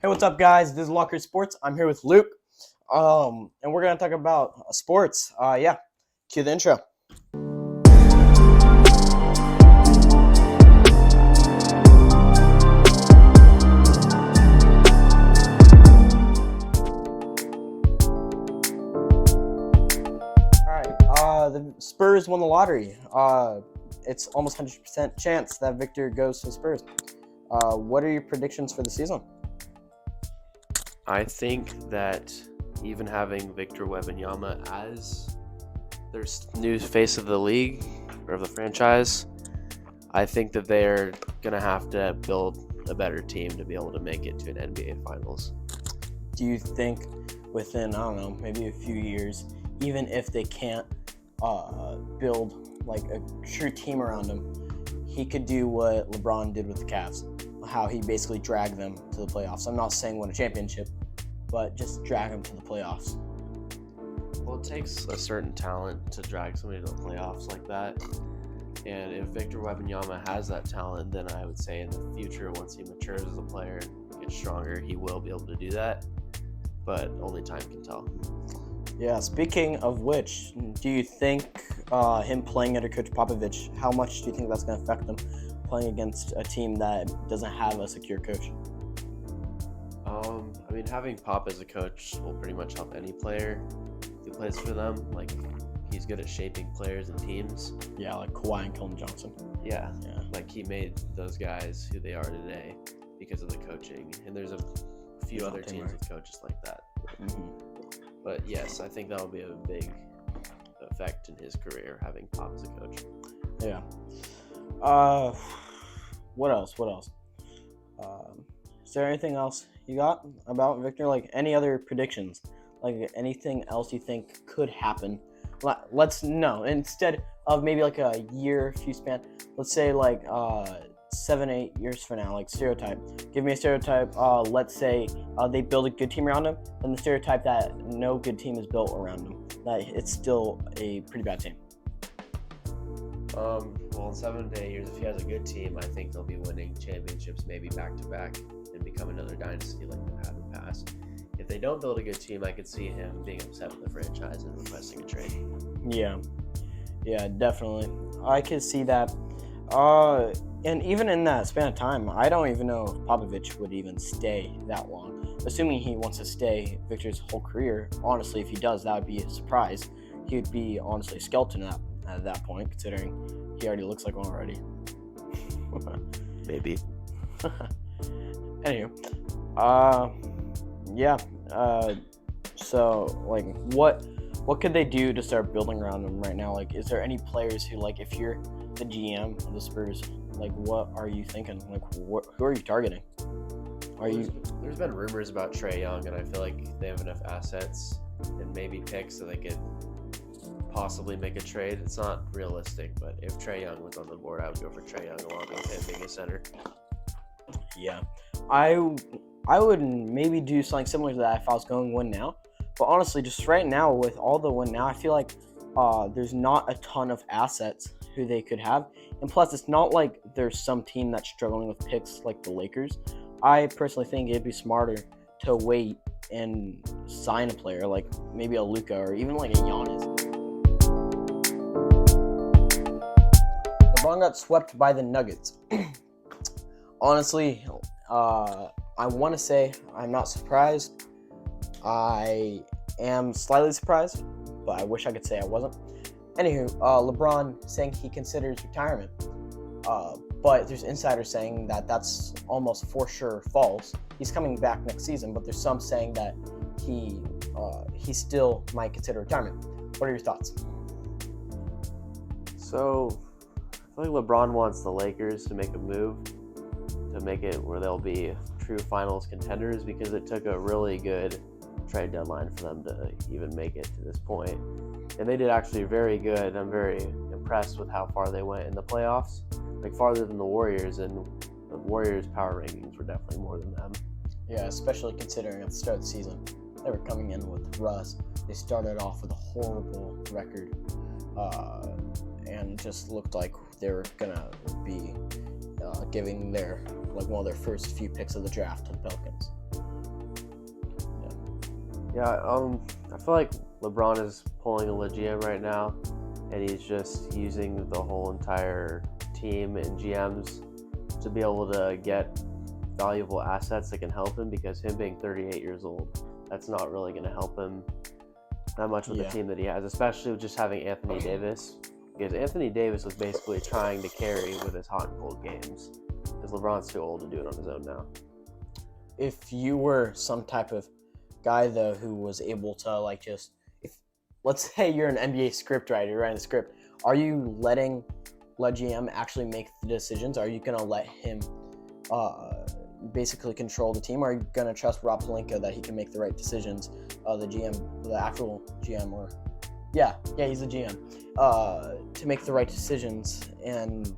Hey, what's up, guys? This is Locker Sports. I'm here with Luke, and we're gonna talk about sports. Cue the intro. All right. The Spurs won the lottery. It's almost 100% chance that Victor goes to the Spurs. What are your predictions for the season? I think that even having Victor Wembanyama as their new face of the league or of the franchise, I think that they're going to have to build a better team to be able to make it to an NBA Finals. Do you think within, maybe a few years, even if they can't build like a true team around him, he could do what LeBron did with the Cavs, how he basically dragged them to the playoffs? I'm not saying win a championship, but just drag them to the playoffs. Well, it takes a certain talent to drag somebody to the playoffs like that. And if Victor Wembanyama has that talent, then I would say in the future, once he matures as a player and gets stronger, he will be able to do that. But only time can tell. Yeah, speaking of which, do you think him playing under Coach Popovich, how much do you think that's going to affect them playing against a team that doesn't have a secure coach? Having Pop as a coach will pretty much help any player who plays for them. Like, he's good at shaping players and teams. Yeah, like Kawhi and Keldon Johnson. Yeah. Like, he made those guys who they are today because of the coaching. And there's a few other teams with coaches like that. Mm-hmm. But yes, I think that'll be a big effect in his career, having Pop as a coach. Yeah. What else? Is there anything else you got about Victor? Like, any other predictions? Like, anything else you think could happen? Let's know. Instead of maybe like a year, few span, let's say like 7-8 years from now, like stereotype. Give me a stereotype. Let's say they build a good team around him, and the stereotype that no good team is built around him, that it's still a pretty bad team. Well, in 7 to 8 years, if he has a good team, I think they'll be winning championships maybe back to back and become another dynasty like they've had in the past. If they don't build a good team, I could see him being upset with the franchise and requesting a trade. Yeah, definitely. I could see that. And even in that span of time, I don't even know if Popovich would even stay that long. Assuming he wants to stay Victor's whole career, honestly, if he does, that would be a surprise. He would be, honestly, a skeleton at that point, considering he already looks like one already. Maybe. Anywho, so, like, what could they do to start building around him right now? Like, is there any players who, like, if you're the GM of the Spurs, like, what are you thinking? Like, who are you targeting? There's been rumors about Trae Young, and I feel like they have enough assets and maybe picks so they could possibly make a trade. It's not realistic, but if Trae Young was on the board, I would go for Trae Young along with him being a center. Yeah, I would maybe do something similar to that if I was going win now. But honestly, just right now with all the win now, I feel like there's not a ton of assets who they could have. And plus, it's not like there's some team that's struggling with picks like the Lakers. I personally think it'd be smarter to wait and sign a player like maybe a Luka or even like a Giannis. LeBron got swept by the Nuggets. Honestly, I want to say I'm not surprised. I am slightly surprised, but I wish I could say I wasn't. Anywho, LeBron saying he considers retirement, but there's insiders saying that that's almost for sure false. He's coming back next season, but there's some saying that he still might consider retirement. What are your thoughts? So, I feel like LeBron wants the Lakers to make a move to make it where they'll be true finals contenders, because it took a really good trade deadline for them to even make it to this point. And they did actually very good. I'm very impressed with how far they went in the playoffs, like farther than the Warriors, and the Warriors' power rankings were definitely more than them. Yeah, especially considering at the start of the season, they were coming in with Russ. They started off with a horrible record and just looked like they were going to be giving their one of their first few picks of the draft to the Pelicans. Yeah, I feel like LeBron is pulling a Le GM right now, and he's just using the whole entire team and GMs to be able to get valuable assets that can help him, because him being 38 years old, that's not really going to help him that much with the team that he has, especially with just having Anthony Davis, because Anthony Davis was basically trying to carry with his hot and cold games, because LeBron's too old to do it on his own now. If you were some type of guy though who was able to like just, if let's say you're an NBA script writer, you're writing the script, are you letting Le GM actually make the decisions? Are you gonna let him basically control the team? Or are you gonna trust Rob Pelinka that he can make the right decisions? The GM, the actual GM, or yeah, he's the GM, to make the right decisions and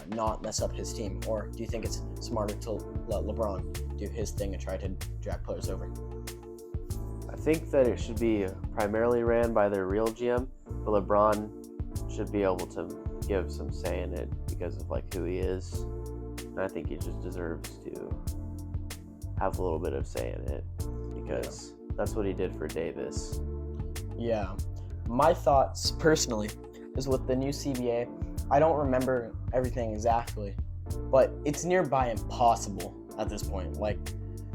not mess up his team? Or do you think it's smarter to let LeBron do his thing and try to drag players over? I think that it should be primarily ran by their real GM, but LeBron should be able to give some say in it because of like who he is. And I think he just deserves to have a little bit of say in it, because that's what he did for Davis. Yeah. My thoughts personally is with the new CBA, I don't remember everything exactly, but it's nearby impossible at this point. Like,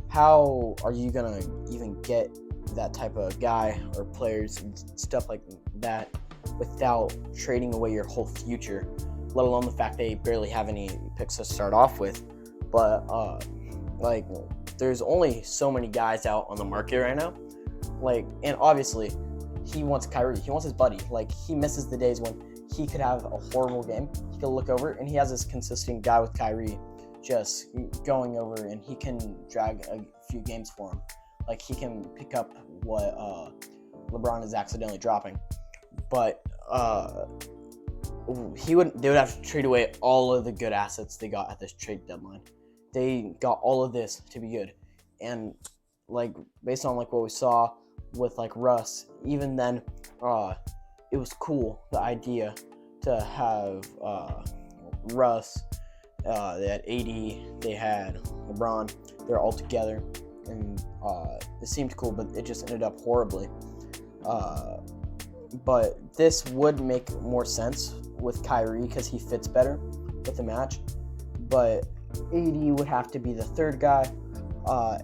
how are you gonna even get that type of guy or players and stuff like that without trading away your whole future, let alone the fact they barely have any picks to start off with? But like, there's only so many guys out on the market right now. Like, and obviously he wants Kyrie, he wants his buddy. Like, he misses the days when he could have a horrible game, he could look over and he has this consistent guy with Kyrie just going over, and he can drag a few games for him. Like, he can pick up what LeBron is accidentally dropping. But they would have to trade away all of the good assets they got at this trade deadline. They got all of this to be good. And like, based on like what we saw with like Russ, even then it was cool, the idea to have Russ, they had AD, they had LeBron, they're all together, and it seemed cool, but it just ended up horribly. But this would make more sense with Kyrie because he fits better with the match. But AD would have to be the third guy,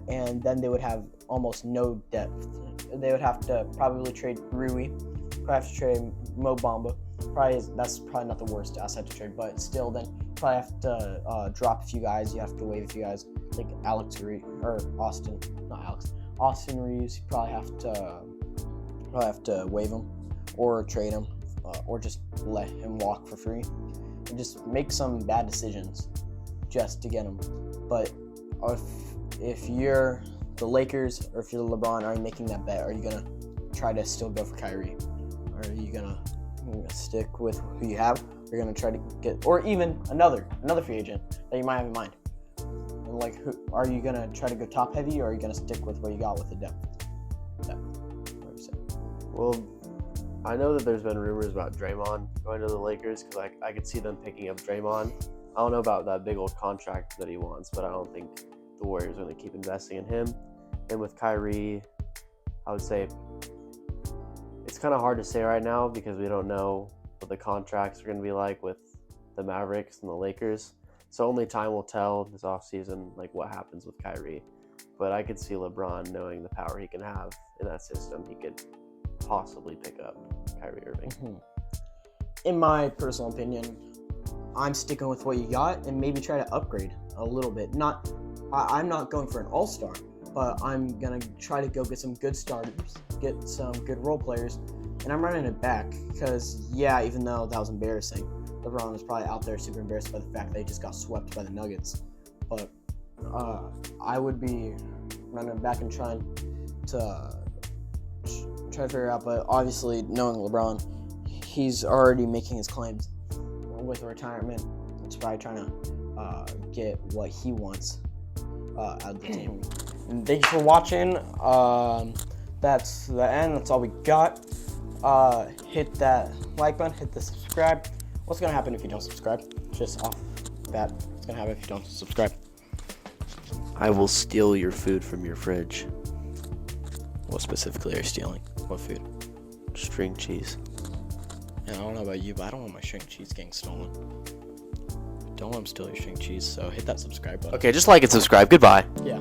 and then they would have almost no depth. They would have to probably trade Rui, probably have to trade Mo Bamba. That's probably not the worst asset to trade, but still, then you probably have to drop a few guys. You have to waive a few guys like Austin Reeves. You probably have to waive him or trade him, or just let him walk for free, and just make some bad decisions just to get him. But if you're the Lakers or if you're LeBron, are you making that bet? Are you gonna try to still go for Kyrie? Or are you gonna stick with who you have? You're gonna try to get, or even another free agent that you might have in mind. And like, who are you gonna try to go top heavy, or are you gonna stick with what you got with the depth? Well, I know that there's been rumors about Draymond going to the Lakers, because I could see them picking up Draymond. I don't know about that big old contract that he wants, but I don't think the Warriors are going to keep investing in him. And with Kyrie, I would say it's kind of hard to say right now, because we don't know what the contracts are going to be like with the Mavericks and the Lakers. So only time will tell this offseason, like, what happens with Kyrie. But I could see LeBron, knowing the power he can have in that system, he could possibly pick up Kyrie Irving. Mm-hmm. In my personal opinion, I'm sticking with what you got and maybe try to upgrade a little bit. I'm not going for an all-star, but I'm going to try to go get some good starters, get some good role players, and I'm running it back because, yeah, even though that was embarrassing, LeBron was probably out there super embarrassed by the fact that he just got swept by the Nuggets. But I would be running it back and trying to figure out, but obviously knowing LeBron, he's already making his claims with retirement. He's probably trying to get what he wants out of the team. And thank you for watching. That's the end. That's all we got. Hit that like button, hit the subscribe. What's gonna happen if you don't subscribe? Just off that, what's gonna happen if you don't subscribe? I will steal your food from your fridge. What specifically are you stealing? What food? String cheese. Yeah, I don't know about you, but I don't want my string cheese getting stolen. Don't let them steal your string cheese, so hit that subscribe button. Okay, just like and subscribe. Goodbye. Yeah.